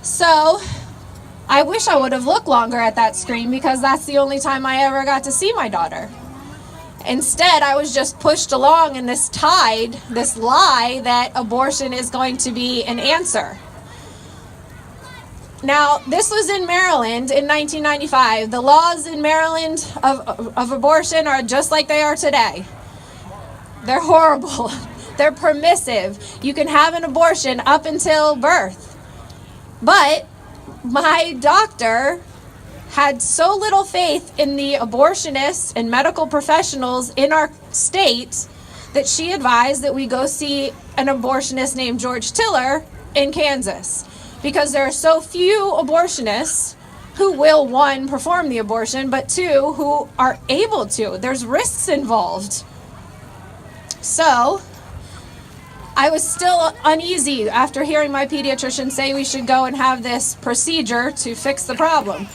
So I wish I would have looked longer at that screen because that's the only time I ever got to see my daughter. Instead, I was just pushed along in this tide, this lie that abortion is going to be an answer. Now, this was in Maryland in 1995. The laws in Maryland of abortion are just like they are today. They're horrible. They're permissive. You can have an abortion up until birth. But my doctor had so little faith in the abortionists and medical professionals in our state that she advised that we go see an abortionist named George Tiller in Kansas. Because there are so few abortionists who will, one, perform the abortion, but two, who are able to. There's risks involved. So I was still uneasy after hearing my pediatrician say we should go and have this procedure to fix the problem.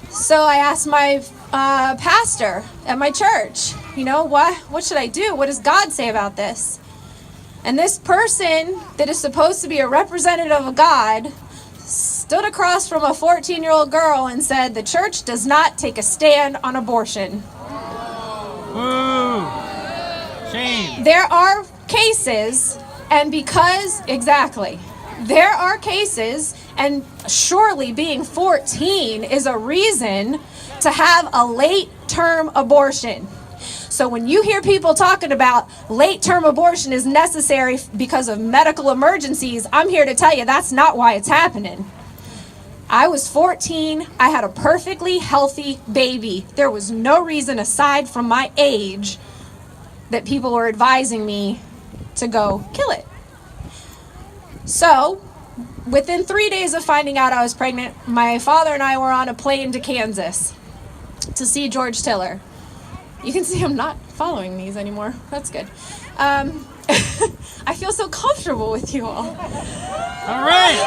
So I asked my pastor at my church, what should I do? What does God say about this? And this person that is supposed to be a representative of God stood across from a 14-year-old girl and said, the church does not take a stand on abortion. Woo! Shame. There are cases, and there are cases, and surely being 14 is a reason to have a late-term abortion. So when you hear people talking about late-term abortion is necessary because of medical emergencies, I'm here to tell you that's not why it's happening. I was 14. I had a perfectly healthy baby. There was no reason aside from my age that people were advising me to go kill it. So within 3 days of finding out I was pregnant, my father and I were on a plane to Kansas to see George Tiller. You can see I'm not following these anymore. That's good. I feel so comfortable with you all. All right.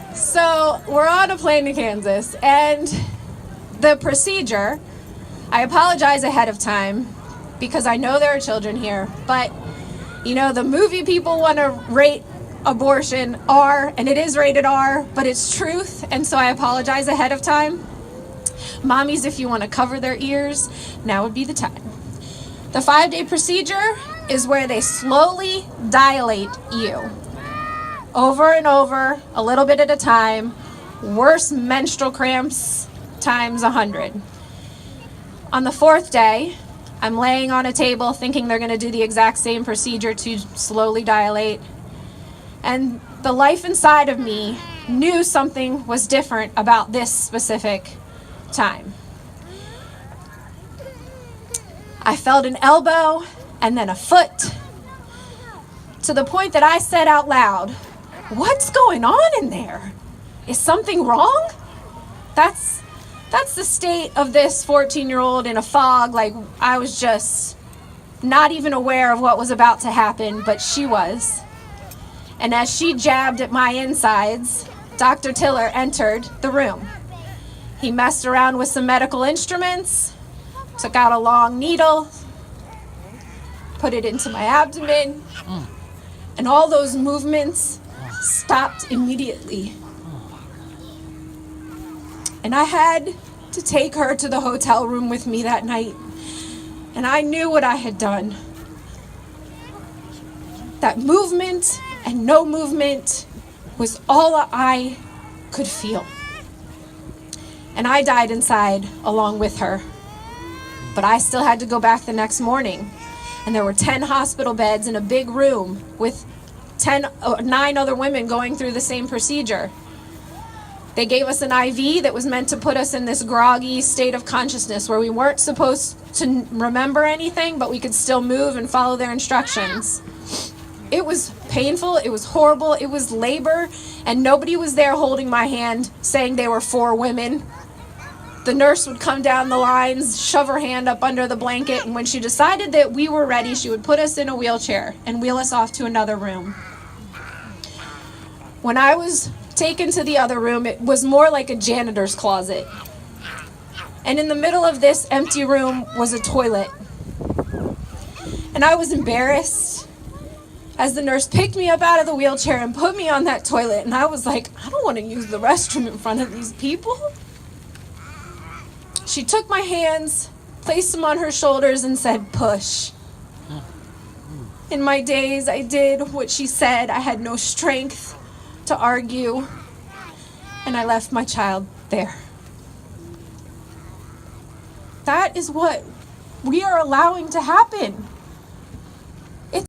Woo! So we're on a plane to Kansas, and the procedure, I apologize ahead of time because I know there are children here, but the movie people want to rate abortion R, and it is rated R, but it's truth, and so I apologize ahead of time. Mommies, if you want to cover their ears, now would be the time. The 5-day procedure is where they slowly dilate you over and over, a little bit at a time, worse menstrual cramps times 100. On the 4th day, I'm laying on a table thinking they're going to do the exact same procedure to slowly dilate. And the life inside of me knew something was different about this specific time. I felt an elbow and then a foot, to the point that I said out loud, "What's going on in there? Is something wrong?" That's the state of this 14-year-old in a fog. Like, I was just not even aware of what was about to happen, but she was. And as she jabbed at my insides, Dr. Tiller entered the room. He messed around with some medical instruments, took out a long needle, put it into my abdomen, and all those movements stopped immediately. And I had to take her to the hotel room with me that night, and I knew what I had done. That movement and no movement was all I could feel. And I died inside along with her. But I still had to go back the next morning. And there were 10 hospital beds in a big room with 9 other women going through the same procedure. They gave us an IV that was meant to put us in this groggy state of consciousness where we weren't supposed to remember anything, but we could still move and follow their instructions. It was painful, it was horrible, it was labor, and nobody was there holding my hand saying they were 4 women. The nurse would come down the lines, shove her hand up under the blanket, and when she decided that we were ready, she would put us in a wheelchair and wheel us off to another room. When I was taken to the other room, it was more like a janitor's closet. And in the middle of this empty room was a toilet. And I was embarrassed. as the nurse picked me up out of the wheelchair and put me on that toilet. And I was like, I don't want to use the restroom in front of these people. She took my hands, placed them on her shoulders, and said, push. In my daze, I did what she said. I had no strength to argue, and I left my child there. That is what we are allowing to happen.